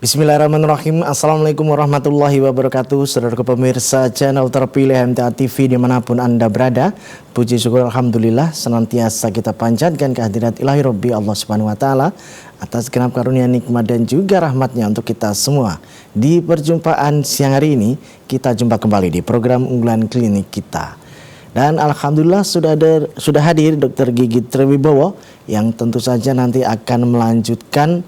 Bismillahirrahmanirrahim. Assalamualaikum warahmatullahi wabarakatuh. Saudara pemirsa channel terpilih MTA TV dimanapun Anda berada, puji syukur Alhamdulillah senantiasa kita panjatkan kehadirat ilahi Rabbi Allah Subhanahu Wa Taala atas genap karunia nikmat dan juga rahmatnya untuk kita semua. Di perjumpaan siang hari ini kita jumpa kembali di program unggulan klinik kita. Dan Alhamdulillah sudah hadir Dr. Gigi Triwibowo yang tentu saja nanti akan melanjutkan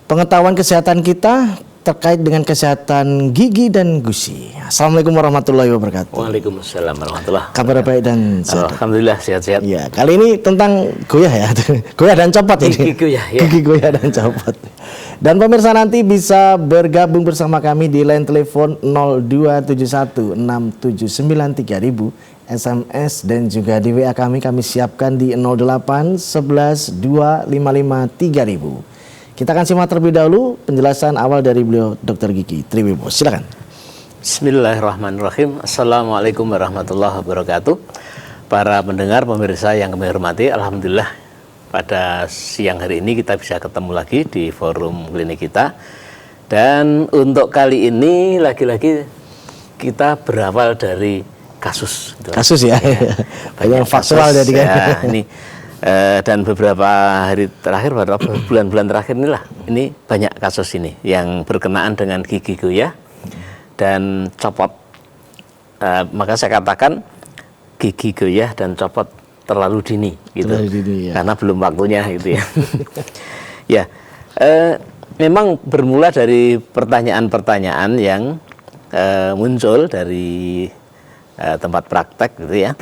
pengetahuan kesehatan kita terkait dengan kesehatan gigi dan gusi. Assalamualaikum warahmatullahi wabarakatuh. Waalaikumsalam warahmatullahi wabarakatuh. Kabar baik dan sehat. Alhamdulillah sehat-sehat. Ya, kali ini tentang goyah ya. Goyah dan copot ini. Gigi goyah ya. Gigi goyah dan copot. Dan pemirsa nanti bisa bergabung bersama kami di line telepon 02716793000, SMS dan juga di WA kami siapkan di 08112553.000. Kita akan simak terlebih dahulu penjelasan awal dari beliau Dr. Gigi Triwibowo. Silakan. Bismillahirrahmanirrahim. Assalamualaikum warahmatullahi wabarakatuh. Para pendengar, pemirsa yang kami hormati, alhamdulillah pada siang hari ini kita bisa ketemu lagi di forum klinik kita. Dan untuk kali ini lagi-lagi kita berawal dari kasus. Kasus ya. Banyak faktual jadi kan. Ya, ini dan beberapa hari terakhir, beberapa bulan-bulan terakhir inilah, ini banyak kasus ini yang berkenaan dengan gigi goyah dan copot. Maka saya katakan gigi goyah dan copot terlalu dini, gitu. Terlalu dini, ya. Karena belum waktunya, gitu ya. Ya, memang bermula dari pertanyaan-pertanyaan yang muncul dari tempat praktek, gitu ya.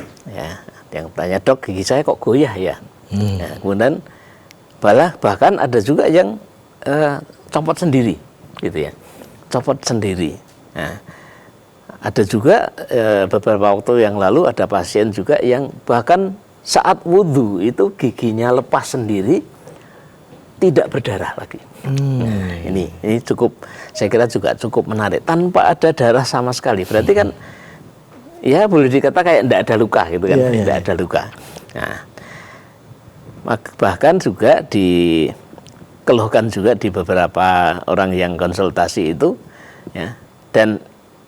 Yang tanya, dok, gigi saya kok goyah ya? Nah, kemudian bahkan ada juga yang copot sendiri, gitu ya, copot sendiri. Nah, ada juga beberapa waktu yang lalu ada pasien juga yang bahkan saat wudhu itu giginya lepas sendiri, tidak berdarah lagi. Nah, ini cukup, saya kira juga cukup menarik, tanpa ada darah sama sekali. Berarti kan ya boleh dikata kayak tidak ada luka, gitu kan, tidak ada luka. Nah, bahkan juga dikeluhkan juga di beberapa orang yang konsultasi itu, ya. Dan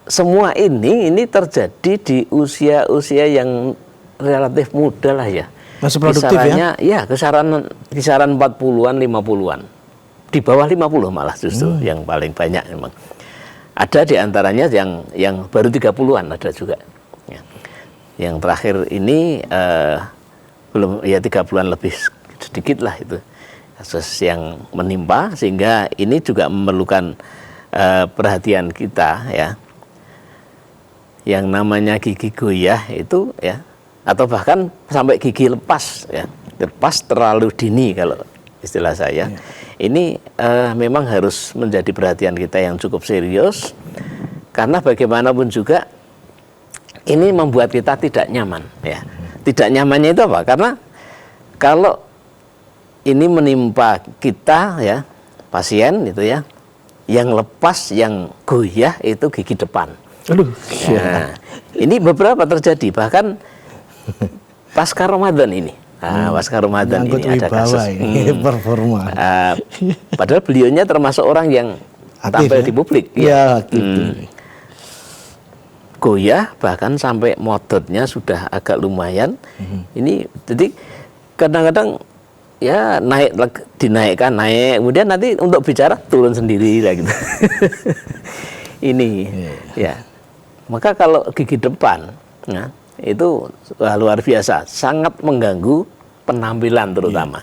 semua ini terjadi di usia-usia yang relatif muda lah ya. Masih produktif ya? Ya, kisaran 40-an, 50-an. Di bawah 50 malah justru yang paling banyak memang. Ada di antaranya yang baru 30-an ada juga. Ya. Yang terakhir ini belum, ya 3 bulan lebih sedikit lah itu kasus yang menimpa, sehingga ini juga memerlukan perhatian kita ya. Yang namanya gigi goyah itu ya, atau bahkan sampai gigi lepas ya, lepas terlalu dini kalau istilah saya. Ini memang harus menjadi perhatian kita yang cukup serius, karena bagaimanapun juga ini membuat kita tidak nyaman ya. Tidak nyamannya itu apa? Karena kalau ini menimpa kita ya, pasien itu ya, yang lepas, yang goyah itu gigi depan. Aduh. Nah, ini beberapa terjadi, bahkan pasca Ramadan ini. Pasca Ramadan ini ada kasus. Performa. Padahal beliaunya termasuk orang yang tampil di publik. Ya, Goyah bahkan sampai modotnya sudah agak lumayan. Ini jadi kadang-kadang ya dinaikkan, kemudian nanti untuk bicara turun sendiri lah gitu. Ini ya. Maka kalau gigi depan ya, itu luar biasa, sangat mengganggu penampilan terutama.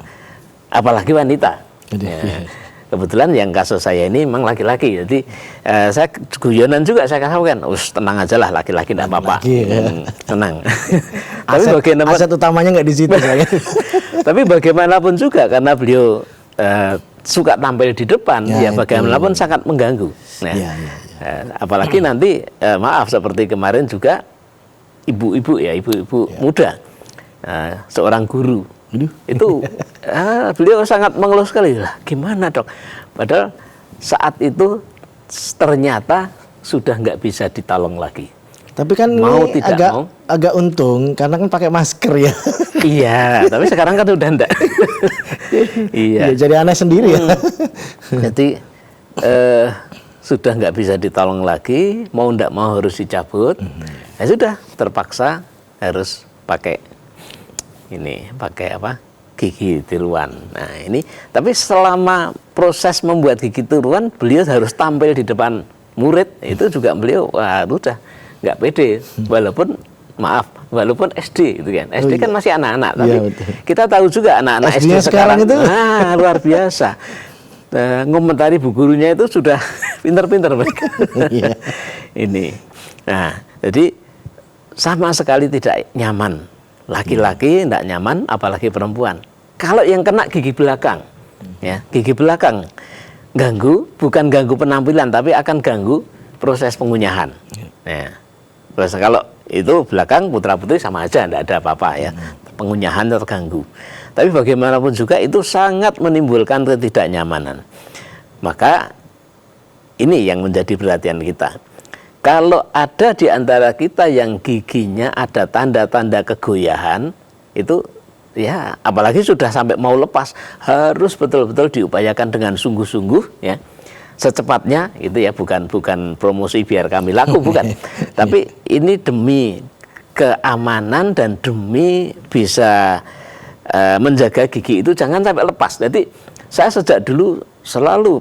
Apalagi wanita. Ya. Kebetulan yang kasus saya ini memang laki-laki, jadi saya guyonan juga saya katakan, tenang aja lah, laki-laki tidak apa-apa, tenang. Tapi aset utamanya nggak di situ. Tapi bagaimanapun juga, karena beliau suka tampil di depan, ya bagaimanapun sangat mengganggu. Nah, apalagi nanti maaf seperti kemarin juga ibu-ibu muda, seorang guru. Itu beliau sangat mengeluh sekali lah, gimana dok? Padahal saat itu ternyata sudah nggak bisa ditolong lagi. Tapi kan agak untung karena kan pakai masker ya. Iya, tapi sekarang kan udah enggak. Iya. Ya, jadi aneh sendiri ya. Jadi sudah nggak bisa ditolong lagi, mau ndak mau harus dicabut, ya sudah terpaksa harus pakai gigi tiruan. Nah ini, tapi selama proses membuat gigi tiruan, beliau harus tampil di depan murid, itu juga beliau udah nggak pede, walaupun SD gitu kan. SD kan masih anak-anak, tapi kita tahu juga anak-anak SD sekarang itu luar biasa. Ngomentari bu gurunya itu sudah pinter-pinter mereka. Ini. Nah, jadi sama sekali tidak nyaman. Laki-laki tidak nyaman, apalagi perempuan. Kalau yang kena gigi belakang, ya gigi belakang ganggu, bukan ganggu penampilan, tapi akan ganggu proses pengunyahan. Nah, terus kalau itu belakang putra putri sama aja, tidak ada apa-apa ya, pengunyahan terganggu. Tapi bagaimanapun juga itu sangat menimbulkan ketidaknyamanan. Maka ini yang menjadi perhatian kita. Kalau ada di antara kita yang giginya ada tanda-tanda kegoyahan, itu ya apalagi sudah sampai mau lepas, harus betul-betul diupayakan dengan sungguh-sungguh ya. Secepatnya itu ya, bukan promosi biar kami laku, bukan. Tapi ini demi keamanan dan demi bisa menjaga gigi itu jangan sampai lepas. Jadi saya sejak dulu selalu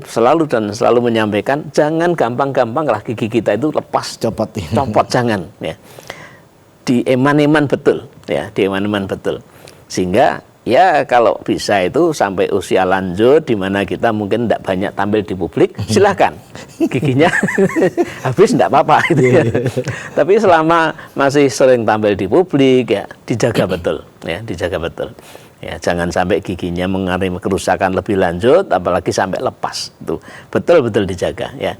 menyampaikan, jangan gampang-gampang lah gigi kita itu lepas, copot jangan ya. Dieman-eman betul ya, dieman-eman betul. Sehingga ya kalau bisa itu sampai usia lanjut di mana kita mungkin tidak banyak tampil di publik, silahkan giginya habis tidak apa-apa gitu ya. Tapi selama masih sering tampil di publik ya dijaga betul ya, dijaga betul. Ya, jangan sampai giginya mengalami kerusakan lebih lanjut, apalagi sampai lepas. Itu betul-betul dijaga ya.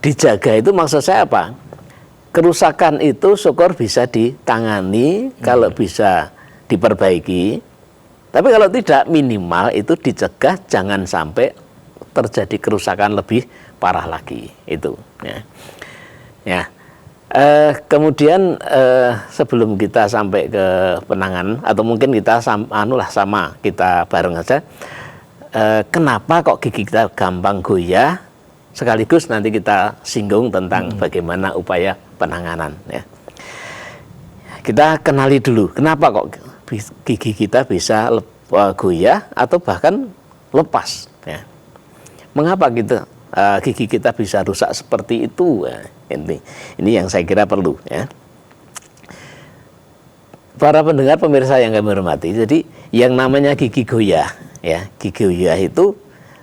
Dijaga itu maksud saya apa? Kerusakan itu syukur bisa ditangani, kalau bisa diperbaiki. Tapi kalau tidak, minimal itu dicegah, jangan sampai terjadi kerusakan lebih parah lagi. Itu ya. Ya. Kemudian sebelum kita sampai ke penanganan, atau mungkin kita sama kita bareng aja, kenapa kok gigi kita gampang goyah, sekaligus nanti kita singgung tentang bagaimana upaya penanganan ya. Kita kenali dulu kenapa kok gigi kita bisa goyah atau bahkan lepas ya. Mengapa gigi kita bisa rusak seperti itu ya. Ini yang saya kira perlu ya. Para pendengar pemirsa yang kami hormati, jadi yang namanya gigi goyah ya, gigi goyah itu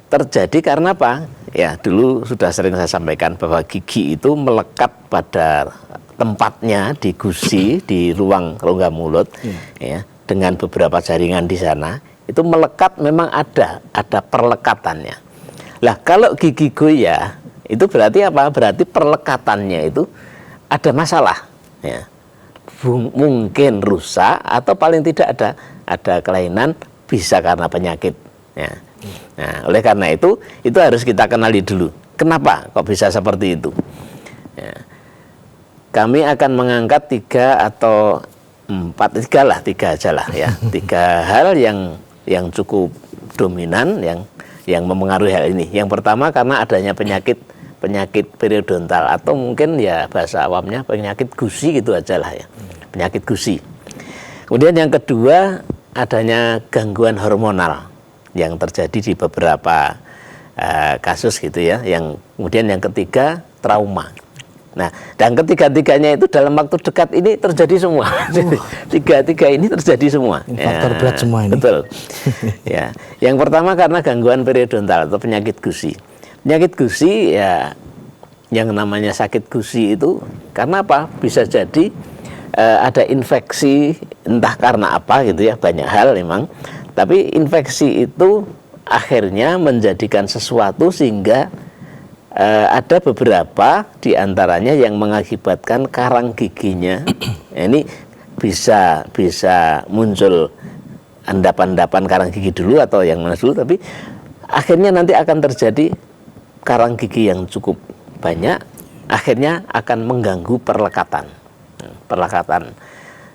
terjadi karena apa? Ya, dulu sudah sering saya sampaikan bahwa gigi itu melekat pada tempatnya di gusi, di ruang rongga mulut ya, dengan beberapa jaringan di sana. Itu melekat, memang ada perlekatannya. Lah kalau gigi goyah itu berarti apa? Berarti perlekatannya itu ada masalah ya. Mungkin rusak atau paling tidak ada kelainan, bisa karena penyakit ya. Nah, oleh karena itu harus kita kenali dulu. Kenapa kok bisa seperti itu ya. Kami akan mengangkat 3 atau 4, 3 aja lah ya. 3 hal yang cukup dominan yang mempengaruhi hal ini. Yang pertama karena adanya penyakit periodontal, atau mungkin ya bahasa awamnya penyakit gusi gitu aja lah ya, penyakit gusi. Kemudian yang kedua adanya gangguan hormonal yang terjadi di beberapa kasus gitu ya. Kemudian yang ketiga trauma. Nah, dan ketiga-tiganya itu dalam waktu dekat ini terjadi semua. Tiga ini terjadi semua. Faktor berat semua ini. Betul. Ya, yang pertama karena gangguan periodontal atau penyakit gusi. Penyakit gusi ya, yang namanya sakit gusi itu karena apa? Bisa jadi ada infeksi, entah karena apa gitu ya, banyak hal memang. Tapi infeksi itu akhirnya menjadikan sesuatu sehingga ada beberapa di antaranya yang mengakibatkan karang giginya ini bisa muncul endapan-endapan karang gigi dulu atau yang mana dulu, tapi akhirnya nanti akan terjadi karang gigi yang cukup banyak, akhirnya akan mengganggu perlekatan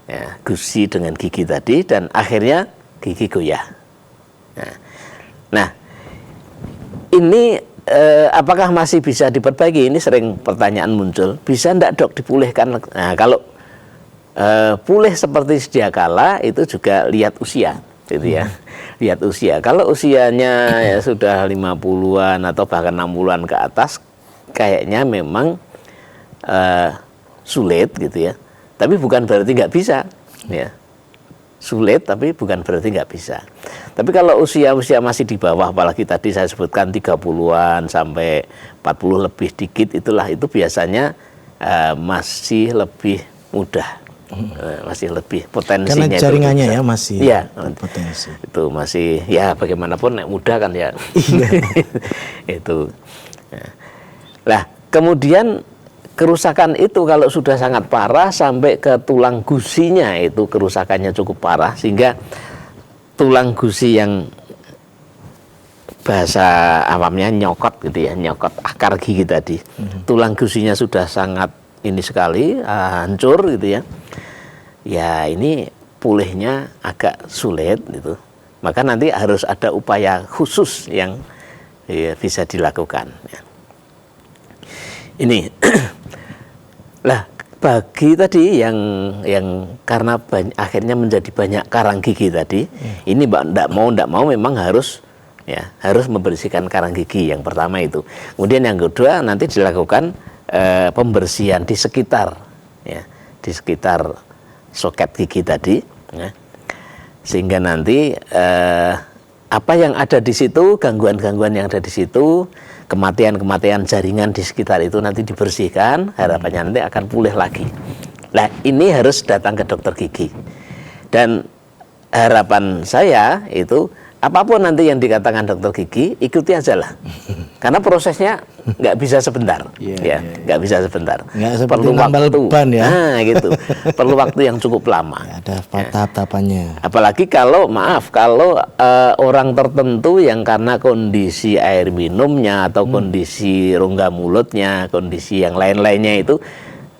ya, gusi dengan gigi tadi, dan akhirnya gigi goyah. Nah, ini apakah masih bisa diperbaiki? Ini sering pertanyaan muncul. Bisa enggak dok dipulihkan? Nah, kalau pulih seperti sedia kala itu juga lihat usia, gitu ya. Lihat usia. Kalau usianya ya sudah 50-an atau bahkan 60-an ke atas, kayaknya memang sulit gitu ya. Tapi bukan berarti nggak bisa, ya. Sulit tapi bukan berarti nggak bisa. Tapi kalau usia-usia masih di bawah, apalagi tadi saya sebutkan 30-an sampai 40 lebih dikit, itu biasanya masih lebih mudah. Masih lebih potensinya. Karena jaringannya ya masih ya, potensi. Itu masih ya bagaimanapun nek muda kan ya. Itu. Lah, kemudian kerusakan itu kalau sudah sangat parah sampai ke tulang gusinya, itu kerusakannya cukup parah sehingga tulang gusi yang bahasa awamnya nyokot gitu ya, nyokot akar gigi tadi. Tulang gusinya sudah sangat ini sekali hancur gitu ya. Ya ini pulihnya agak sulit gitu. Maka nanti harus ada upaya khusus yang bisa dilakukan. Ya. Ini lah bagi tadi yang karena akhirnya menjadi banyak karang gigi tadi, ini ndak mau memang harus membersihkan karang gigi yang pertama itu. Kemudian yang kedua nanti dilakukan pembersihan di sekitar soket gigi tadi, ya. Sehingga nanti apa yang ada di situ, gangguan-gangguan yang ada di situ, kematian-kematian jaringan di sekitar itu nanti dibersihkan, harapannya nanti akan pulih lagi. Nah, ini harus datang ke dokter gigi. Dan harapan saya itu apapun nanti yang dikatakan dokter gigi, ikuti aja lah. Karena prosesnya nggak bisa sebentar, nggak bisa sebentar. Perlu waktu, ban ya. Nah, gitu. Perlu waktu yang cukup lama. Ada tahap-tahapannya. Apalagi kalau orang tertentu yang karena kondisi air minumnya atau kondisi rongga mulutnya, kondisi yang lain-lainnya itu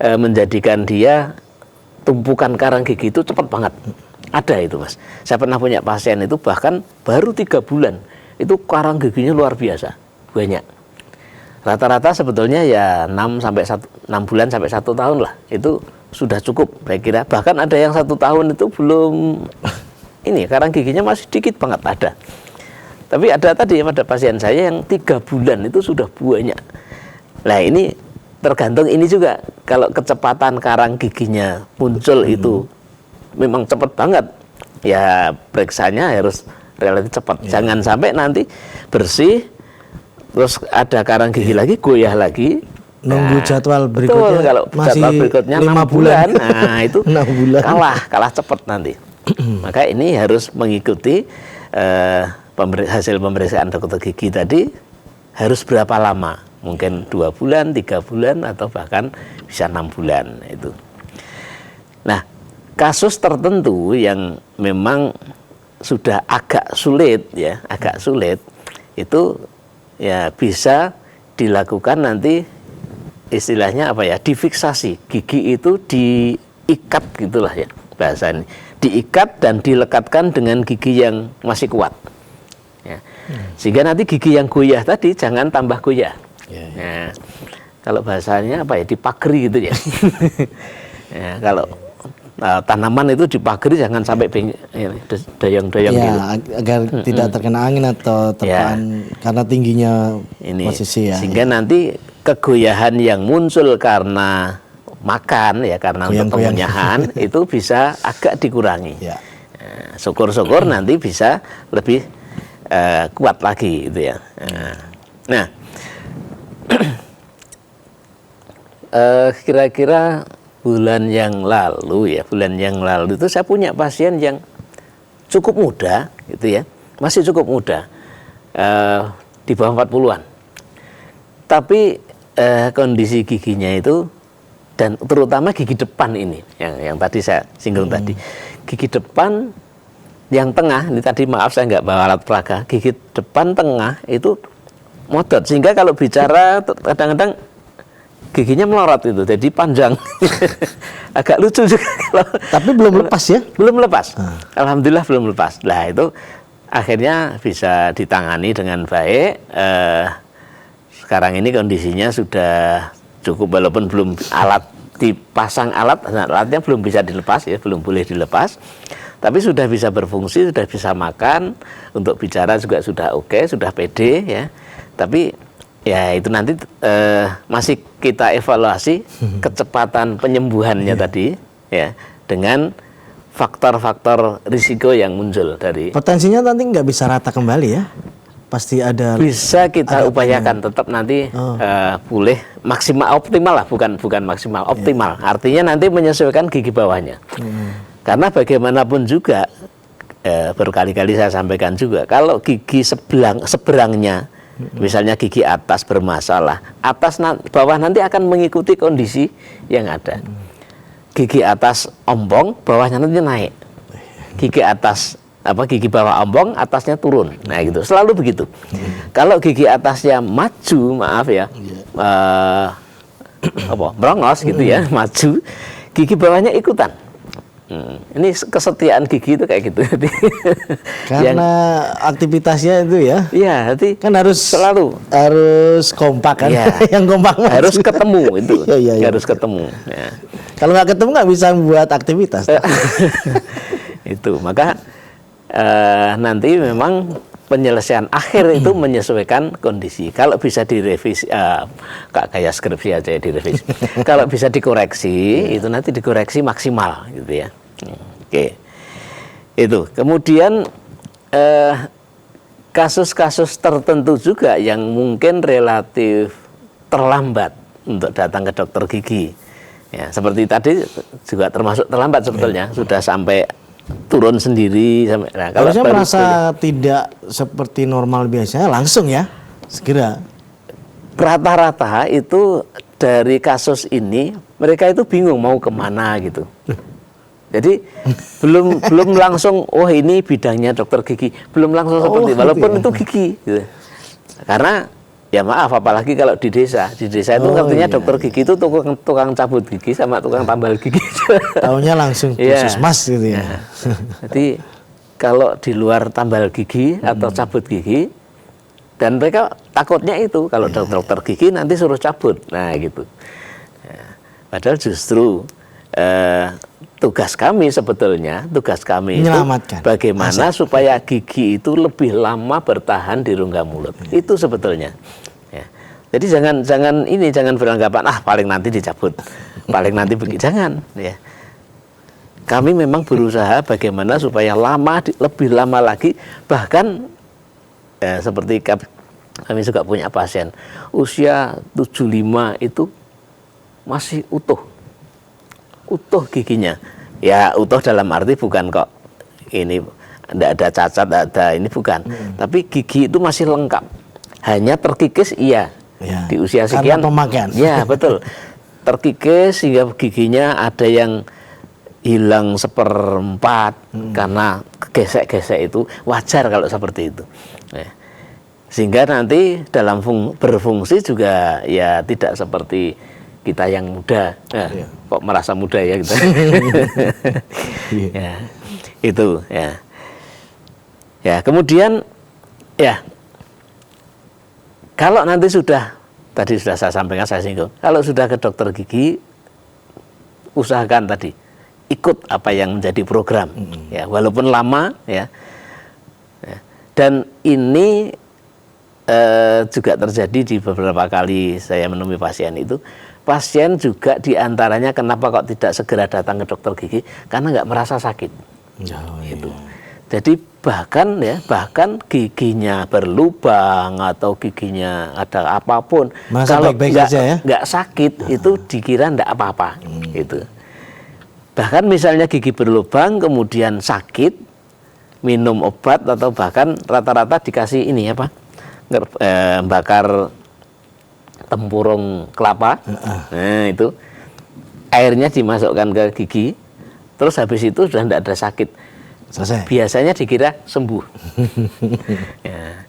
menjadikan dia tumpukan karang gigi itu cepat banget. Ada itu Mas. Saya pernah punya pasien itu bahkan baru 3 bulan itu karang giginya luar biasa banyak. Rata-rata sebetulnya ya 6 bulan sampai 1 tahun lah itu sudah cukup saya kira. Bahkan ada yang 1 tahun itu belum ini karang giginya masih dikit banget ada. Tapi ada tadi pada pasien saya yang 3 bulan itu sudah banyak. Nah ini tergantung ini juga kalau kecepatan karang giginya muncul itu memang cepat banget, ya periksanya harus relatif cepat. Jangan sampai nanti bersih, terus ada karang gigi lagi, goyah lagi. Nunggu jadwal berikutnya. Kalau jadwal berikutnya 5 bulan, nah itu 6 bulan. kalah cepat nanti. Maka ini harus mengikuti hasil pemeriksaan dokter gigi tadi harus berapa lama? Mungkin 2 bulan, 3 bulan, atau bahkan bisa 6 bulan itu. Nah, kasus tertentu yang memang sudah agak sulit itu ya bisa dilakukan nanti istilahnya difiksasi gigi itu diikat gitulah ya bahasa ini, diikat dan dilekatkan dengan gigi yang masih kuat ya. Sehingga nanti gigi yang goyah tadi jangan tambah goyah. Nah, kalau bahasanya dipagri gitu ya. Ya, kalau tanaman itu dipagari jangan sampai dayang-dayang gitu. Agar tidak terkena angin atau terpaan karena tingginya ini posisi ya. Sehingga nanti kegoyahan yang muncul karena makan ya, karena untuk pengunyahan itu bisa agak dikurangi. Ya. Syukur-syukur nanti bisa lebih kuat lagi gitu ya. Nah, kira-kira bulan yang lalu itu saya punya pasien yang cukup muda gitu ya, masih cukup muda, di bawah 40-an. Tapi kondisi giginya itu, dan terutama gigi depan ini yang tadi saya singgung tadi, gigi depan yang tengah ini tadi, maaf saya nggak bawa alat peraga, gigi depan tengah itu modot sehingga kalau bicara kadang-kadang giginya melorot itu, jadi panjang. Agak lucu juga. Tapi belum lepas ya? Belum lepas. Alhamdulillah belum lepas. Nah itu akhirnya bisa ditangani dengan baik. sekarang ini kondisinya sudah cukup, walaupun belum dipasang alatnya belum bisa dilepas ya, belum boleh dilepas. Tapi sudah bisa berfungsi, sudah bisa makan, untuk bicara juga sudah oke, sudah pede ya. Tapi ya itu nanti masih kita evaluasi kecepatan penyembuhannya tadi ya, dengan faktor-faktor risiko yang muncul dari. Potensinya nanti nggak bisa rata kembali ya? Pasti ada. Bisa kita upayakan tetap nanti pulih maksimal, optimal lah, bukan maksimal, optimal. Artinya nanti menyesuaikan gigi bawahnya. Karena bagaimanapun juga, berkali-kali saya sampaikan juga, kalau gigi seberangnya, misalnya gigi atas bermasalah, bawah nanti akan mengikuti kondisi yang ada. Gigi atas ompong, bawahnya nanti naik. Gigi bawah ompong, atasnya turun. Nah gitu, selalu begitu. Kalau gigi atasnya maju, maaf ya, merongos gitu ya, maju, gigi bawahnya ikutan. Ini kesetiaan gigi itu kayak gitu. Karena aktivitasnya itu ya. Iya, nanti kan harus kompak kan. Ya, yang kompak harus ketemu itu. Iya. Harus ketemu. Ya. Kalau nggak ketemu nggak bisa membuat aktivitas. Itu maka nanti memang penyelesaian akhir itu menyesuaikan kondisi. Kalau bisa direvisi, kayak skripsi aja direvisi. Kalau bisa dikoreksi, itu nanti dikoreksi maksimal, gitu ya. Oke, itu. Kemudian kasus-kasus tertentu juga yang mungkin relatif terlambat untuk datang ke dokter gigi. Ya, seperti tadi juga termasuk terlambat sebetulnya, sudah sampai turun sendiri sampai. Nah, kalau harusnya merasa tidak seperti normal biasanya langsung ya segera. Rata-rata itu dari kasus ini mereka itu bingung mau kemana gitu. Jadi belum langsung ini bidangnya dokter gigi, belum langsung seperti walaupun itu gigi. Gitu. Karena ya maaf, apalagi kalau di desa itu artinya dokter gigi itu tukang cabut gigi sama tukang tambal gigi. Taunya langsung puskesmas gitu ya. Jadi kalau di luar tambal gigi atau cabut gigi, dan mereka takutnya itu kalau dokter gigi nanti suruh cabut, nah gitu. Padahal justru tugas kami sebetulnya, itu bagaimana supaya gigi itu lebih lama bertahan di rongga mulut. Itu sebetulnya. Ya. Jadi jangan beranggapan paling nanti dicabut, paling nanti begitu, jangan. Ya. Kami memang berusaha bagaimana supaya lebih lama lagi, bahkan seperti kami juga punya pasien usia 75 itu masih utuh giginya. Ya utuh dalam arti bukan kok ini tidak ada cacat, ada ini bukan. Tapi gigi itu masih lengkap. Hanya terkikis di usia sekian. Karena pemakaian. Ya betul. Terkikis sehingga giginya ada yang hilang 1/4 karena gesek-gesek, itu wajar kalau seperti itu. Sehingga nanti dalam berfungsi juga ya tidak seperti kita yang muda, kok merasa muda ya kita. Ya, itu ya. Ya, kemudian ya kalau nanti tadi sudah saya sampaikan, saya singgung, kalau sudah ke dokter gigi, usahakan tadi ikut apa yang menjadi program, ya walaupun lama ya. Dan ini juga terjadi di beberapa kali saya menemui pasien itu. Pasien juga diantaranya kenapa kok tidak segera datang ke dokter gigi, karena nggak merasa sakit. Gitu. Jadi bahkan giginya berlubang atau giginya ada apapun, kalau nggak sakit itu dikira nggak apa-apa. Gitu. Bahkan misalnya gigi berlubang kemudian sakit, minum obat atau bahkan rata-rata dikasih bakar tempurung kelapa, nah itu airnya dimasukkan ke gigi, terus habis itu sudah tidak ada sakit. Selesai. Biasanya dikira sembuh. Ya.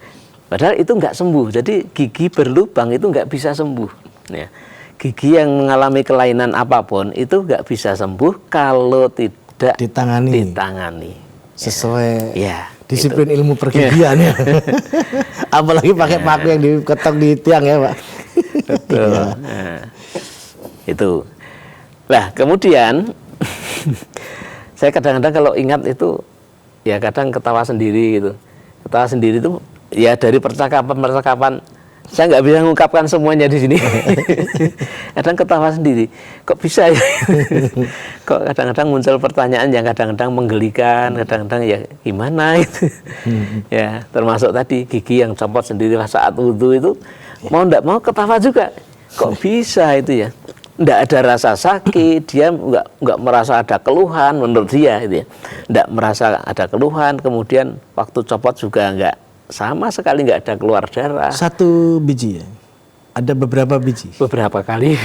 Padahal itu nggak sembuh. Jadi gigi berlubang itu nggak bisa sembuh. Ya. Gigi yang mengalami kelainan apapun itu nggak bisa sembuh kalau tidak ditangani. Sesuai Disiplin ilmu pergigian ya. Apalagi pakai paku yang diketok di tiang ya, Pak. Betul. Iya. Nah, itu. Nah, kemudian saya kadang-kadang kalau ingat itu ya kadang ketawa sendiri gitu. Ketawa sendiri itu ya dari percakapan saya nggak bisa mengungkapkan semuanya di sini. Kadang ketawa sendiri. Kok bisa ya? Kok kadang-kadang muncul pertanyaan yang kadang-kadang menggelikan, kadang-kadang ya gimana itu. Ya, termasuk tadi gigi yang copot sendiri saat wudhu itu mau nggak mau ketawa juga. Kok bisa itu ya? Nggak ada rasa sakit, dia nggak merasa ada keluhan menurut dia itu ya. Nggak merasa ada keluhan, kemudian waktu copot juga nggak sama sekali nggak ada keluar darah. 1 biji ya? Ada beberapa biji? Beberapa kali.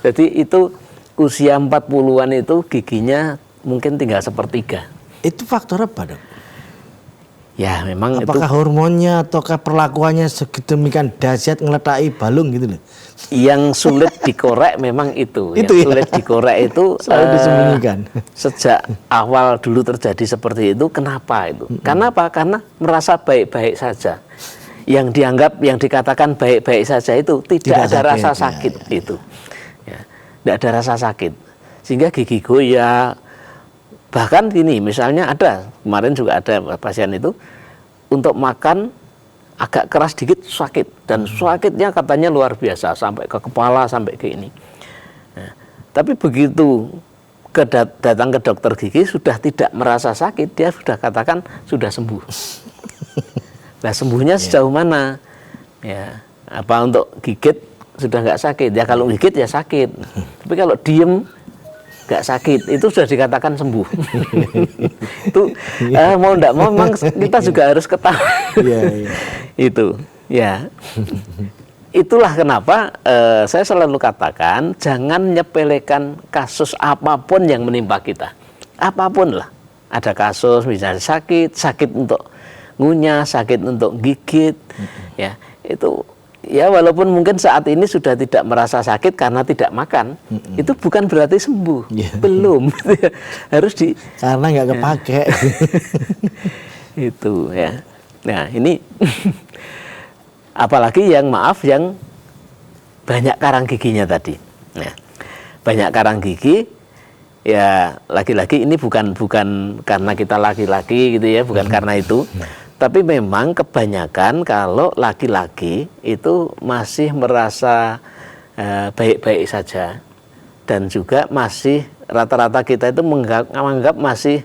Jadi itu usia 40-an itu giginya mungkin tinggal 1/3. Itu faktor apa, Dok? Ya memang Apakah hormonnya ataukah perlakuannya sedemikian dahsyat ngeletaki balung gitu loh? yang sulit dikorek memang itu. Itu yang ya? sulit dikorek itu Selalu disembunyikan. Sejak awal dulu terjadi seperti itu, kenapa itu? Karena apa? Karena merasa baik-baik saja. Yang dianggap, yang dikatakan baik-baik saja itu tidak ada rasa sakit ya. itu. Ya, tidak ada rasa sakit. Sehingga gigi goyah. Bahkan gini, misalnya ada, kemarin juga ada pasien itu, untuk makan agak keras dikit sakit. Dan sakitnya katanya luar biasa, sampai ke kepala, sampai ke ini. Nah, tapi begitu datang ke dokter gigi, sudah tidak merasa sakit, dia sudah katakan sudah sembuh. Nah, sembuhnya sejauh mana? Ya, apa untuk gigit sudah nggak sakit? Ya kalau gigit ya sakit. Tapi kalau diem nggak sakit, itu sudah dikatakan sembuh. Itu mau nggak mau memang kita juga harus ketahui. Itu ya. Itulah kenapa saya selalu katakan jangan nyepelekan kasus apapun yang menimpa kita. Apapun lah. Ada kasus misalnya sakit untuk ngunyah, sakit untuk gigit, ya itu. Ya walaupun mungkin saat ini sudah tidak merasa sakit karena tidak makan, itu bukan berarti sembuh, belum. Harus karena nggak kepake. Itu ya. Nah ini apalagi yang banyak karang giginya tadi. Nah, banyak karang gigi, ya lagi-lagi ini bukan karena kita laki-laki gitu ya, bukan karena itu. Tapi memang kebanyakan kalau laki-laki itu masih merasa baik-baik saja. Dan juga masih rata-rata kita itu menganggap masih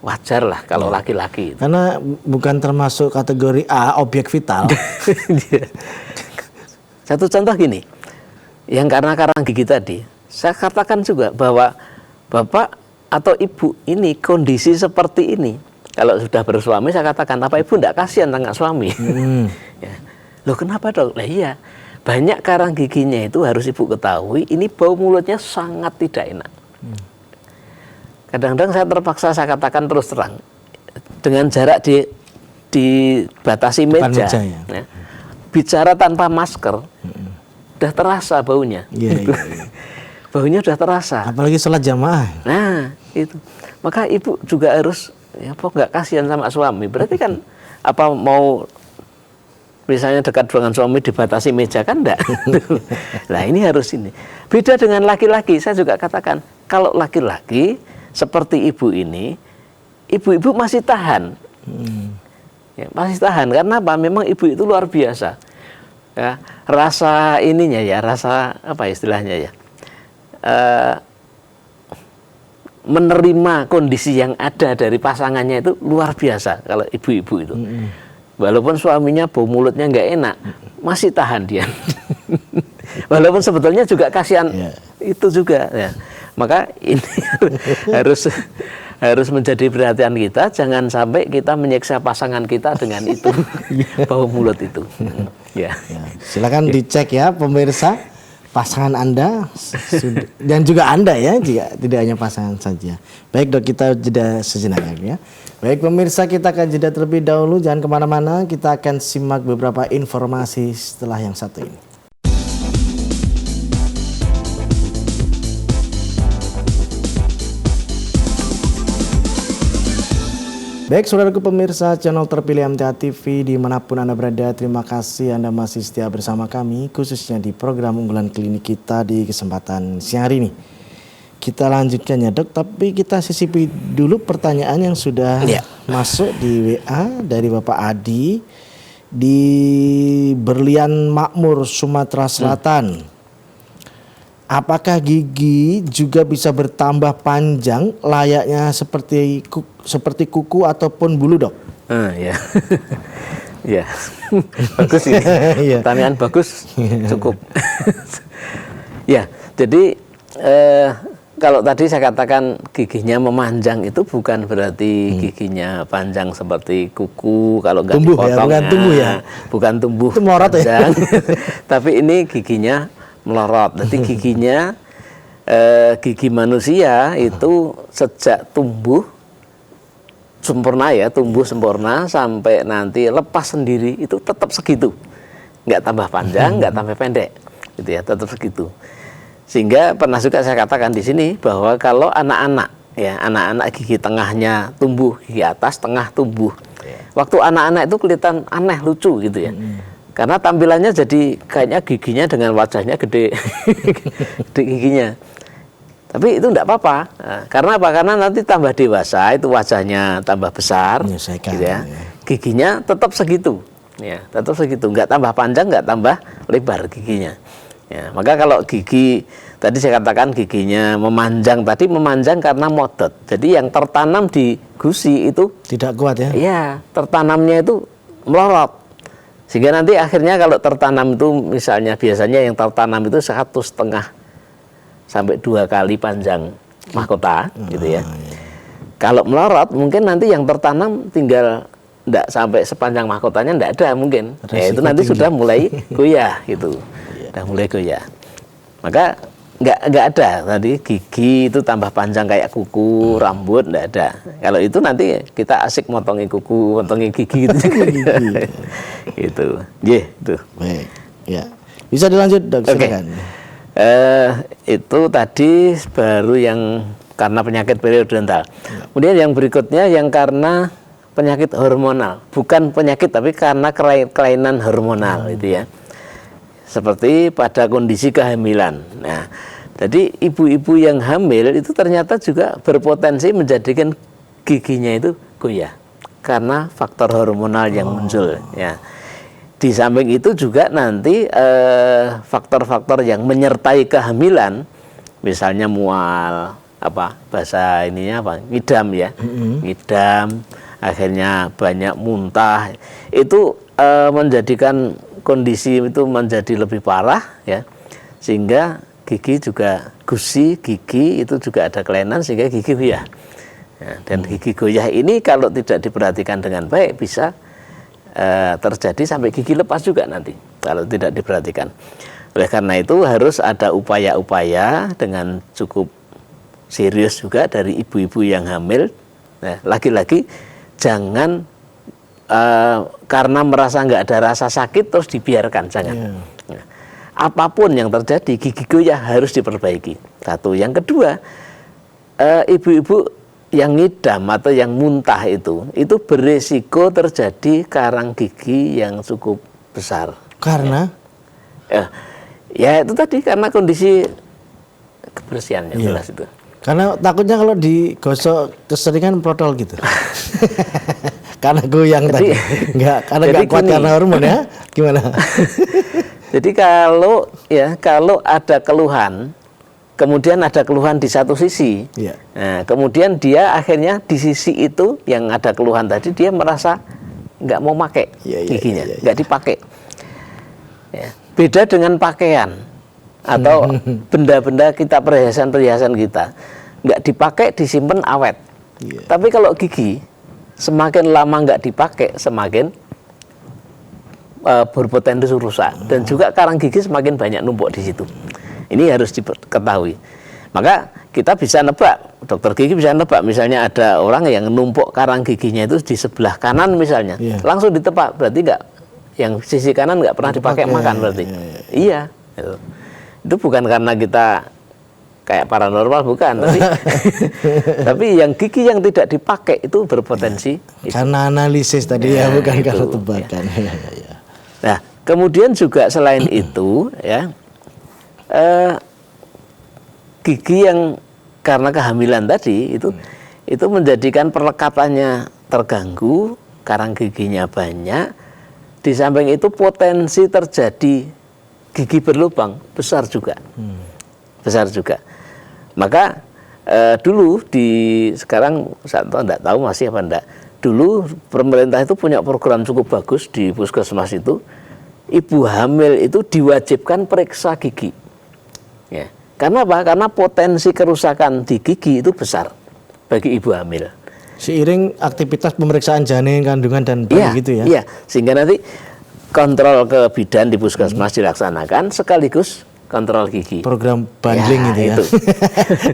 wajar lah kalau laki-laki. Karena bukan termasuk kategori A, objek vital. Satu contoh gini, yang karena karang gigi tadi, saya katakan juga bahwa bapak atau ibu ini kondisi seperti ini, kalau sudah bersuami saya katakan, apa ibu tidak kasihan tengah suami? Ya. Loh kenapa dok? Lah iya, banyak karang giginya itu harus ibu ketahui, ini bau mulutnya sangat tidak enak. Kadang-kadang saya terpaksa saya katakan terus terang, dengan jarak dibatasi meja, ya. Bicara tanpa masker, udah terasa baunya. Baunya udah terasa. Apalagi sholat jamaah. Nah itu, maka ibu juga harus ya kok nggak kasihan sama suami, berarti kan apa mau misalnya dekat dengan suami dibatasi meja kan enggak. Nah ini harus ini. Beda dengan laki-laki, saya juga katakan kalau laki-laki seperti ibu ini, ibu-ibu masih tahan, ya, masih tahan karena apa? Memang ibu itu luar biasa. Ya, rasa ininya ya, rasa apa istilahnya ya. Menerima kondisi yang ada dari pasangannya itu luar biasa kalau ibu-ibu itu. Walaupun suaminya bau mulutnya nggak enak, masih tahan dia. Walaupun sebetulnya juga kasihan itu juga. Ya. Maka ini harus menjadi perhatian kita, jangan sampai kita menyiksa pasangan kita dengan itu bau mulut itu. Ya. Silakan dicek ya pemirsa. Pasangan Anda dan juga Anda ya, jika tidak hanya pasangan saja. Baik dok, kita jeda sejenak ya. Baik pemirsa, kita akan jeda terlebih dahulu, jangan kemana-mana, kita akan simak beberapa informasi setelah yang satu ini. Baik, saudaraku pemirsa channel terpilih MTA TV dimanapun Anda berada, terima kasih Anda masih setia bersama kami, khususnya di program unggulan klinik kita di kesempatan siang hari ini. Kita lanjutkan ya dok, tapi kita sisipi dulu pertanyaan yang sudah masuk di WA dari Bapak Adi di Berlian Makmur, Sumatera Selatan. Apakah gigi juga bisa bertambah panjang layaknya seperti kuku ataupun bulu dok? Ya, ya, bagus ini. Pertanyaan bagus, cukup. Ya, jadi kalau tadi saya katakan giginya memanjang itu bukan berarti giginya panjang seperti kuku kalau nggak dipotong. Ya, bukan tumbuh ya? Bukan tumbuh. Itu melorot ya? Tapi ini giginya melorot. Jadi giginya gigi manusia itu sejak tumbuh sempurna ya, tumbuh sempurna sampai nanti lepas sendiri itu tetap segitu, nggak tambah panjang, nggak tambah pendek, gitu ya, tetap segitu. Sehingga pernah juga saya katakan di sini bahwa kalau anak-anak ya, anak-anak gigi tengahnya tumbuh, gigi atas tengah tumbuh. Waktu anak-anak itu kelihatan aneh, lucu gitu ya. Karena tampilannya jadi kayaknya giginya dengan wajahnya gede, gede giginya. Tapi itu enggak apa-apa. Nah, karena apa? Karena nanti tambah dewasa itu wajahnya tambah besar, gitu ya. Giginya tetap segitu, ya, tetap segitu. Enggak tambah panjang, enggak tambah lebar giginya. Ya, maka kalau gigi tadi saya katakan giginya memanjang, tadi memanjang karena modot. Jadi yang tertanam di gusi itu tidak kuat ya? Iya, tertanamnya itu melorot. Sehingga nanti akhirnya kalau tertanam itu misalnya biasanya yang tertanam itu 1,5 sampai 2 kali panjang mahkota gitu ya. Kalau melorot mungkin nanti yang tertanam tinggal enggak sampai sepanjang mahkotanya, enggak ada mungkin. Ya, itu nanti sudah mulai goyah gitu. Sudah mulai goyah. Maka enggak ada tadi gigi itu tambah panjang kayak kuku, rambut enggak ada. Kalau itu nanti kita asik motongi kuku, motongi gigi gitu. Gitu. Itu. Baik. Ya. Bisa dilanjut dok, silakan. Itu tadi baru yang karena penyakit periodontal. Kemudian yang berikutnya yang karena penyakit hormonal, bukan penyakit tapi karena kelainan hormonal itu ya. Seperti pada kondisi kehamilan. Nah, jadi ibu-ibu yang hamil itu ternyata juga berpotensi menjadikan giginya itu goyah karena faktor hormonal yang muncul ya. Di samping itu juga nanti faktor-faktor yang menyertai kehamilan, misalnya mual, bahasa ininya ngidam ya, ngidam, akhirnya banyak muntah, itu menjadikan kondisi itu menjadi lebih parah ya, sehingga gigi juga gusi gigi itu juga ada kelainan sehingga gigi goyah. Ya, dan gigi goyah ini kalau tidak diperhatikan dengan baik bisa terjadi sampai gigi lepas juga nanti kalau tidak diperhatikan. Oleh karena itu harus ada upaya-upaya dengan cukup serius juga dari ibu-ibu yang hamil. Nah, lagi-lagi jangan karena merasa nggak ada rasa sakit terus dibiarkan, jangan. Nah, apapun yang terjadi gigi goyah harus diperbaiki. Satu, yang kedua, ibu-ibu yang ngidam atau yang muntah itu beresiko terjadi karang gigi yang cukup besar. Karena? Ya itu tadi karena kondisi kebersihannya jelas itu. Karena takutnya kalau digosok keseringan protol gitu. Karena goyang tadi. Karena nggak kuat karena hormon ya. Gimana? Jadi kalau ada keluhan, kemudian ada keluhan di satu sisi, nah, kemudian dia akhirnya di sisi itu yang ada keluhan tadi dia merasa nggak mau pakai giginya, nggak dipakai. Ya. Beda dengan pakaian atau benda-benda kita, perhiasan-perhiasan kita, nggak dipakai disimpan awet. Tapi kalau gigi semakin lama nggak dipakai semakin berpotensi rusak dan juga karang gigi semakin banyak numpuk di situ. Ini harus diketahui. Maka kita bisa nebak, dokter gigi bisa nebak, misalnya ada orang yang numpuk karang giginya itu di sebelah kanan misalnya, langsung ditebak, berarti nggak, yang sisi kanan nggak pernah dipakai makan berarti. Iya. Itu bukan karena kita kayak paranormal bukan, tapi tapi yang gigi yang tidak dipakai itu berpotensi. Itu. Karena analisis tadi ya, bukan itu, karena tebakan. Ya. Nah, kemudian juga selain itu ya, gigi yang karena kehamilan tadi itu menjadikan perlekatannya terganggu, karang giginya banyak. Di samping itu potensi terjadi gigi berlubang besar juga, besar juga. Maka dulu sekarang saya tidak tahu masih apa enggak. Dulu pemerintah itu punya program cukup bagus di puskesmas itu, ibu hamil itu diwajibkan periksa gigi. Ya. Karena apa? Karena potensi kerusakan di gigi itu besar bagi ibu hamil. Seiring aktivitas pemeriksaan janin, kandungan dan bayi gitu ya. Iya, sehingga nanti kontrol ke bidan di puskesmas dilaksanakan sekaligus kontrol gigi. Program bundling Ya, itu.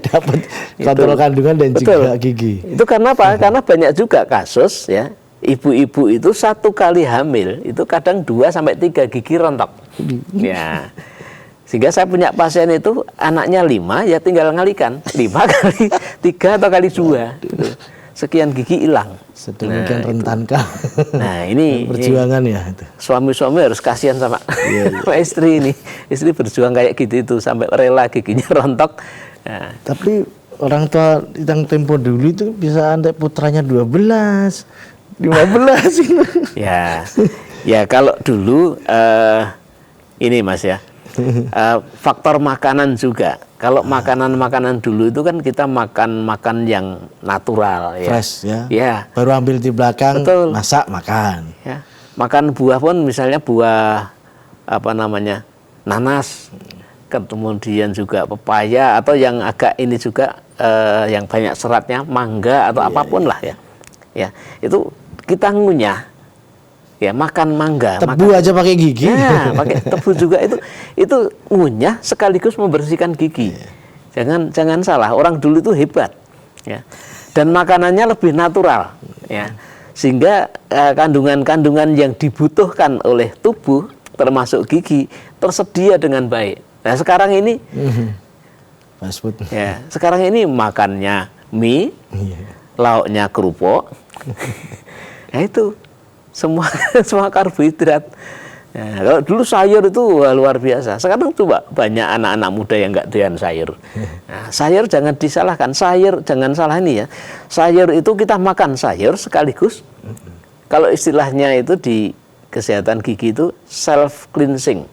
Dapat kontrol kandungan dan juga gigi. Itu karena apa? Karena banyak juga kasus ya, ibu-ibu itu satu kali hamil itu kadang 2 sampai 3 gigi rontok. Ya. Sehingga saya punya pasien itu anaknya 5 ya tinggal ngalikan 5 kali 3 atau kali 2. Sekian gigi hilang. Sedemikian rentankah? Nah ini perjuangan ya itu. Suami-suami harus kasihan sama, sama istri ini. Istri berjuang kayak gitu itu sampai rela giginya rontok. Nah. Tapi orang tua yang tempo dulu itu bisa antek putranya 12, 15 itu. Ya, ya kalau dulu ini Mas ya, faktor makanan juga. Kalau makanan-makanan dulu itu kan kita makan yang natural ya. Fresh ya. Ya. Baru ambil di belakang, betul. masak makan. Ya. Makan buah pun misalnya buah apa namanya? Nanas. Kemudian juga pepaya atau yang agak ini juga yang banyak seratnya mangga atau apapun lah ya. Ya, itu kita ngunyah. Ya, makan mangga, tebu aja pakai gigi. Ya, pakai tebu juga itu ngunyah sekaligus membersihkan gigi. Jangan salah, orang dulu itu hebat. Ya. Dan makanannya lebih natural, ya. Sehingga kandungan-kandungan yang dibutuhkan oleh tubuh termasuk gigi tersedia dengan baik. Nah, sekarang ini fast food. Ya, sekarang ini makannya mie, lauknya kerupuk. Nah, itu semua karbohidrat. Nah, kalau dulu sayur itu luar biasa. Sekarang tuh banyak anak-anak muda yang nggak doyan sayur. Nah, sayur jangan disalahkan. Sayur jangan salah ini ya. Sayur itu kita makan sayur sekaligus. Kalau istilahnya itu di kesehatan gigi itu self cleansing.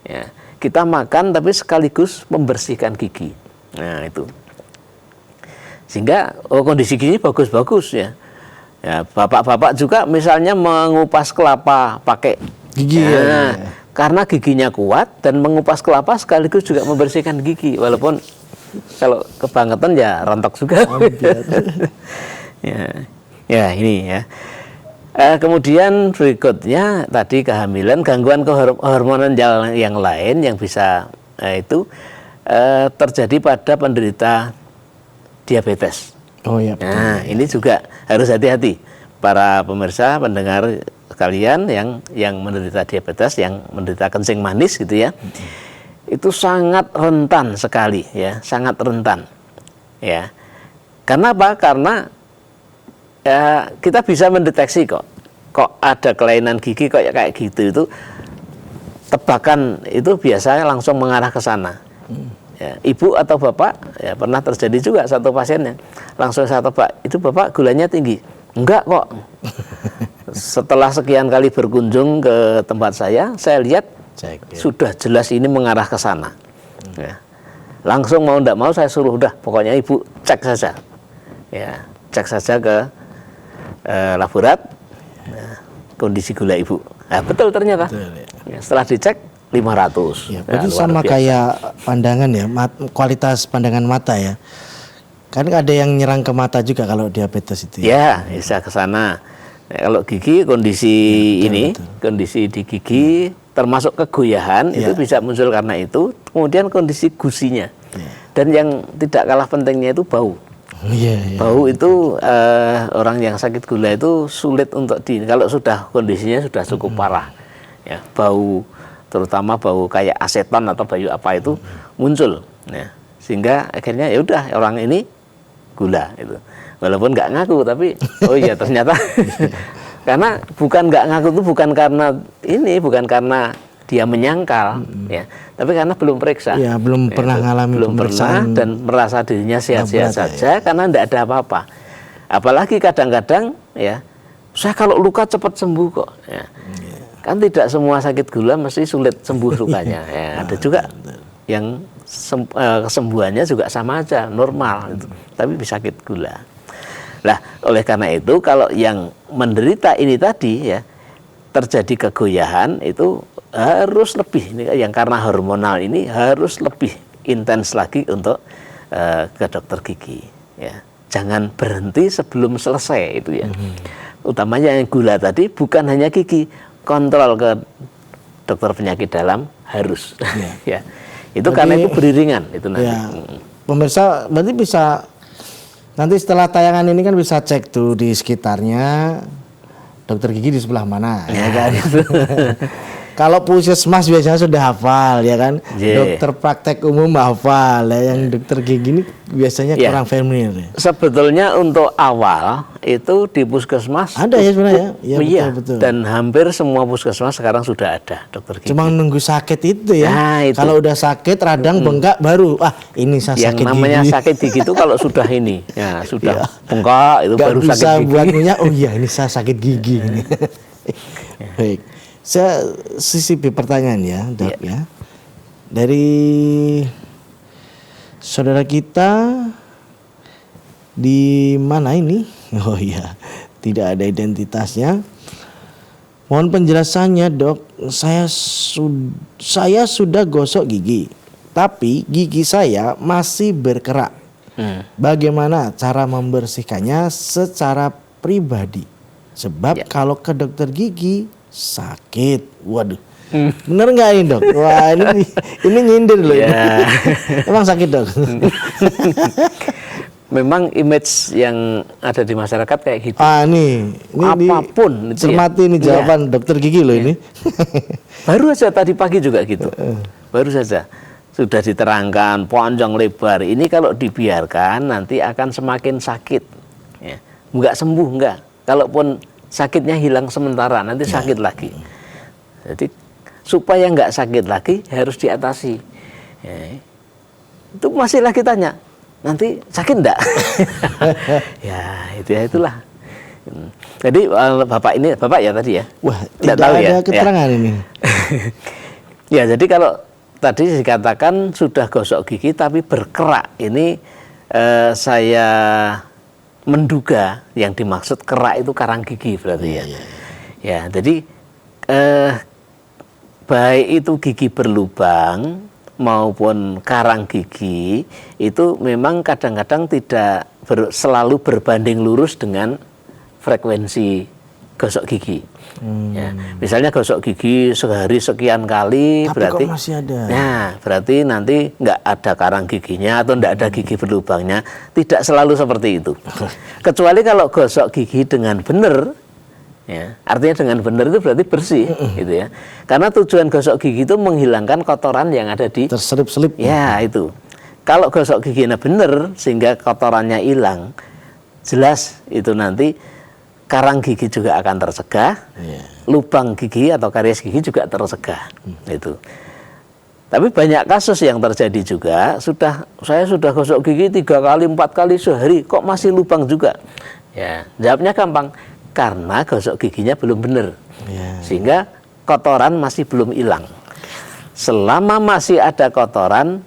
Ya, kita makan tapi sekaligus membersihkan gigi. Nah itu. Sehingga kondisi gigi bagus-bagus ya. Ya, bapak-bapak juga misalnya mengupas kelapa pakai gigi. Ya. Karena giginya kuat dan mengupas kelapa sekaligus juga membersihkan gigi. Walaupun kalau kebangetan ya rontok juga. Ya ini ya. Kemudian berikutnya tadi kehamilan, gangguan kehormonan yang lain yang bisa itu terjadi pada penderita diabetes. Oh ya. Betul. Nah, ini juga harus hati-hati para pemirsa pendengar sekalian yang menderita diabetes, yang menderita kencing manis gitu ya. Itu sangat rentan sekali ya, sangat rentan. Ya. Karena apa? Karena ya, kita bisa mendeteksi kok ada kelainan gigi kok kayak gitu itu tebakan itu biasanya langsung mengarah ke sana. Ya, ibu atau bapak ya pernah terjadi juga satu pasiennya langsung saya tebak itu bapak gulanya tinggi, enggak kok. Setelah sekian kali berkunjung ke tempat saya lihat cek, ya. Sudah jelas ini mengarah ke sana. Ya. Langsung mau enggak mau saya suruh udah pokoknya ibu cek saja, ya cek saja ke laborat kondisi gula ibu. Nah, betul ternyata. Betul, ya. Setelah dicek 500. Ya, berarti sama kayak pandangan ya, kualitas pandangan mata ya. Kan ada yang nyerang ke mata juga kalau diabetes itu. Ya, bisa ke sana. Nah, kalau gigi kondisi ya, betul. Kondisi di gigi termasuk kegoyahan itu bisa muncul karena itu. Kemudian kondisi gusinya. Ya. Dan yang tidak kalah pentingnya itu bau. Bau itu orang yang sakit gula itu sulit untuk kalau sudah kondisinya sudah cukup parah. Ya, bau terutama bau kayak aseton atau bau apa itu muncul. Ya, Sehingga akhirnya ya udah orang ini gula itu. Walaupun nggak ngaku tapi oh iya ternyata karena bukan nggak ngaku itu bukan karena dia menyangkal ya, tapi karena belum periksa. Ya, belum pernah ngalami belum pernah dan merasa dirinya sehat-sehat saja karena tidak ada apa-apa. Apalagi kadang-kadang ya, saya kalau luka cepat sembuh kok. Ya. Kan tidak semua sakit gula mesti sulit sembuh lukanya. Ya, ada juga yang kesembuhannya juga sama aja, normal gitu. Tapi bisa sakit gula. Nah, oleh karena itu kalau yang menderita ini tadi ya terjadi kegoyahan itu harus lebih, ini yang karena hormonal ini harus lebih intens lagi untuk ke dokter gigi ya. Jangan berhenti sebelum selesai itu ya. Utamanya yang gula tadi bukan hanya gigi, kontrol ke dokter penyakit dalam harus ya. Itu berarti, karena itu beriringan itu nanti. Ya, pemirsa berarti bisa nanti setelah tayangan ini kan bisa cek tuh di sekitarnya dokter gigi di sebelah mana ya kan. Kalau puskesmas biasanya sudah hafal ya kan. Dokter praktek umum hafal ya, yang dokter gigi ini biasanya kurang familiar ya. Sebetulnya untuk awal itu di puskesmas ada ya sebenarnya ya. Iya, betul. Dan hampir semua puskesmas sekarang sudah ada dokter gigi. Cuma nunggu sakit itu ya. Nah, itu. Kalau udah sakit radang bengkak baru ini saya yang sakit gigi. Yang namanya sakit gigi itu kalau sudah ini ya sudah bengkak itu baru sakit gigi. Bisa buatnya oh iya ini saya sakit gigi ini. Baik. Saya sisipi pertanyaan ya, Dok ya. Dari saudara kita di mana ini? Oh iya, tidak ada identitasnya. Mohon penjelasannya, Dok. Saya sudah gosok gigi, tapi gigi saya masih berkerak. Bagaimana cara membersihkannya secara pribadi? Sebab kalau ke dokter gigi sakit, waduh, bener nggak ini dok? Wah ini nyindir loh, emang sakit dok? Memang image yang ada di masyarakat kayak gitu. Ini apapun, cermati ini jawaban dokter gigi loh ini. Baru saja tadi pagi juga gitu, baru saja sudah diterangkan panjang lebar. Ini kalau dibiarkan nanti akan semakin sakit, ya. Nggak sembuh nggak. Kalaupun sakitnya hilang sementara, nanti sakit lagi. Jadi supaya nggak sakit lagi harus diatasi. Ya. Itu masih lagi tanya, nanti sakit enggak? Ya itulah. Jadi bapak ya tadi ya. Wah tidak tahu ada ya? Keterangan ini. Ya jadi kalau tadi dikatakan sudah gosok gigi tapi berkerak, ini saya menduga yang dimaksud kerak itu karang gigi berarti ya. Ya, jadi baik itu gigi berlubang maupun karang gigi itu memang kadang-kadang tidak selalu berbanding lurus dengan frekuensi gosok gigi. Ya, misalnya gosok gigi sehari sekian kali, tapi berarti kok masih ada. Nah, berarti nanti nggak ada karang giginya atau nggak ada gigi berlubangnya. Tidak selalu seperti itu. Kecuali kalau gosok gigi dengan benar, ya, artinya dengan benar itu berarti bersih, gitu ya. Karena tujuan gosok gigi itu menghilangkan kotoran yang ada di terselip-selip. Ya itu. Kalau gosok giginya benar sehingga kotorannya hilang, jelas itu nanti karang gigi juga akan tercegah, lubang gigi atau karies gigi juga tercegah. Itu. Tapi banyak kasus yang terjadi juga, saya sudah gosok gigi 3 kali, 4 kali sehari, kok masih lubang juga? Ya, jawabnya gampang, karena gosok giginya belum benar, sehingga kotoran masih belum hilang. Selama masih ada kotoran,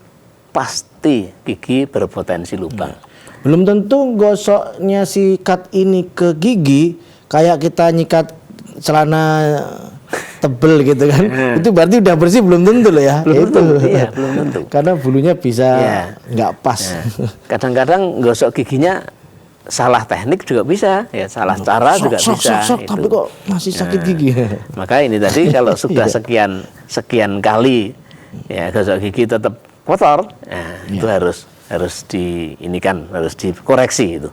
pasti gigi berpotensi lubang. Belum tentu gosoknya sikat ini ke gigi kayak kita nyikat celana tebel gitu kan. Itu berarti udah bersih belum tentu loh ya. Belum tentu. Iya, belum tentu. Karena bulunya bisa nggak pas. Kadang-kadang gosok giginya salah teknik juga bisa, ya salah cara juga bisa. Tapi kok masih sakit gigi. Maka ini tadi kalau sudah sekian kali ya gosok gigi tetap kotor, itu harus dikoreksi itu.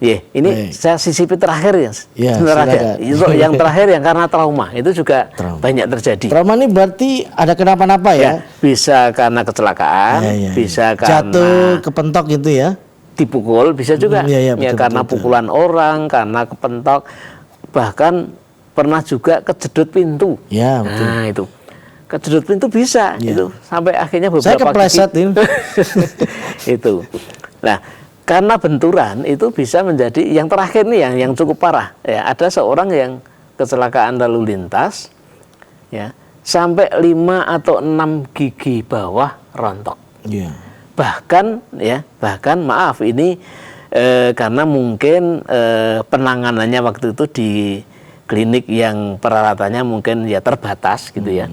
ini saya sisipi terakhir ya. Ya, terakhir. Untuk yang terakhir yang karena trauma itu juga banyak terjadi. Trauma ini berarti ada kenapa-napa ya? Bisa karena kecelakaan, bisa karena jatuh, kepentok gitu ya. Dipukul, bisa juga. Betul, karena pukulan orang, karena kepentok, bahkan pernah juga kejedot pintu. Ya, betul. Nah, itu. Kejedot pintu bisa itu sampai akhirnya beberapa saya kepleset ini. Itu. Nah, karena benturan itu bisa menjadi yang terakhir nih yang cukup parah ya, ada seorang yang kecelakaan lalu lintas ya sampai 5 atau 6 gigi bawah rontok. Bahkan maaf ini karena mungkin penanganannya waktu itu di klinik yang peralatannya mungkin ya terbatas gitu ya,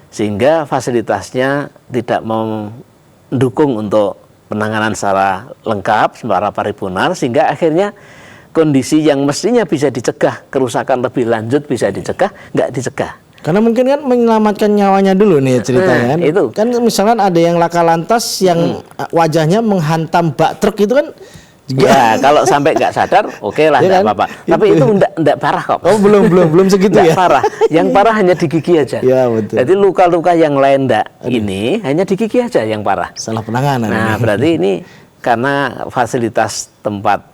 sehingga fasilitasnya tidak mendukung untuk penanganan secara lengkap, secara paripurna, sehingga akhirnya kondisi yang mestinya bisa dicegah, kerusakan lebih lanjut bisa dicegah, nggak dicegah. Karena mungkin kan menyelamatkan nyawanya dulu nih ceritanya kan. Itu. Kan misalkan ada yang laka lantas yang wajahnya menghantam bak truk itu kan juga. Ya, kalau sampai nggak sadar, oke lah, nggak apa-apa. Tapi itu nggak parah kok. Oh, belum segitu ya. Parah. Yang parah hanya di gigi aja. Ya, betul. Jadi luka-luka yang lain ini hanya di gigi aja yang parah. Salah penanganan. Nah, berarti ini karena fasilitas tempat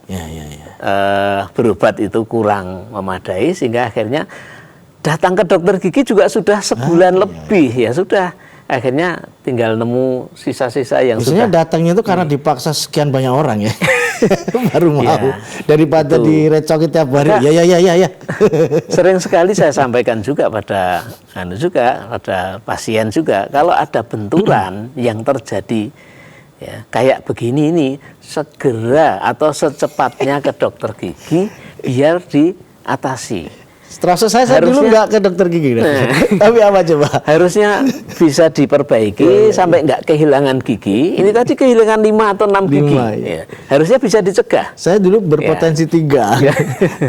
berobat itu kurang memadai, sehingga akhirnya datang ke dokter gigi juga sudah sebulan lebih ya sudah. Akhirnya tinggal nemu sisa-sisa yang biasanya datangnya itu karena dipaksa sekian banyak orang ya. Baru mau daripada direcoki tiap hari. Ya. Sering sekali saya sampaikan juga pada pasien juga, kalau ada benturan yang terjadi ya kayak begini ini, segera atau secepatnya ke dokter gigi biar diatasi. Setelah selesai saya dulu nggak ke dokter gigi, tapi apa coba? Harusnya bisa diperbaiki sampai nggak kehilangan gigi. Ini tadi kehilangan 5 atau 6 gigi. Ya. Harusnya bisa dicegah. Saya dulu berpotensi 3,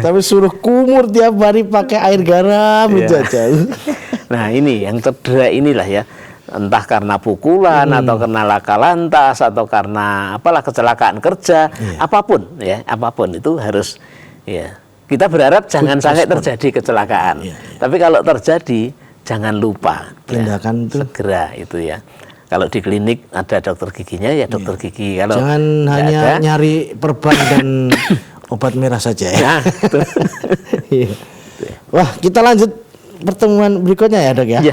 tapi suruh kumur tiap hari pakai air garam itu aja. Nah ini yang cedera inilah ya, entah karena pukulan atau karena laka lantas atau karena apalah kecelakaan kerja, apapun itu harus ya. Kita berharap jangan sampai terjadi kecelakaan. Tapi kalau terjadi, jangan lupa tindakan segera itu ya. Kalau di klinik ada dokter giginya ya dokter gigi. Kalau jangan hanya nyari perban dan obat merah saja ya. Wah, kita lanjut pertemuan berikutnya ya dok ya.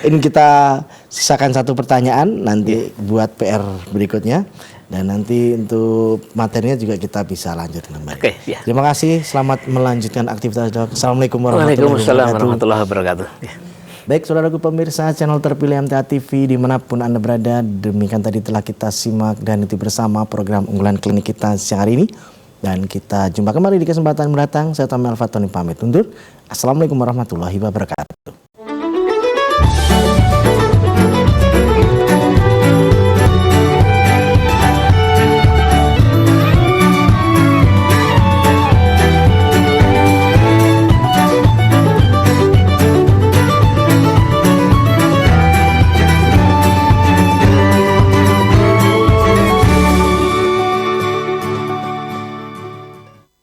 Ini kita sisakan satu pertanyaan nanti buat PR berikutnya. Dan nanti untuk materinya juga kita bisa lanjut kembali. Terima kasih, selamat melanjutkan aktivitas dok. Assalamualaikum warahmatullahi wabarakatuh. Baik, saudaraku pemirsa channel terpilih MTA TV dimanapun Anda berada, demikian tadi telah kita simak dan ikuti bersama program unggulan klinik kita siang hari ini. Dan kita jumpa kembali di kesempatan mendatang. Saya Tommy Alfatoni pamit undur. Assalamualaikum warahmatullahi wabarakatuh.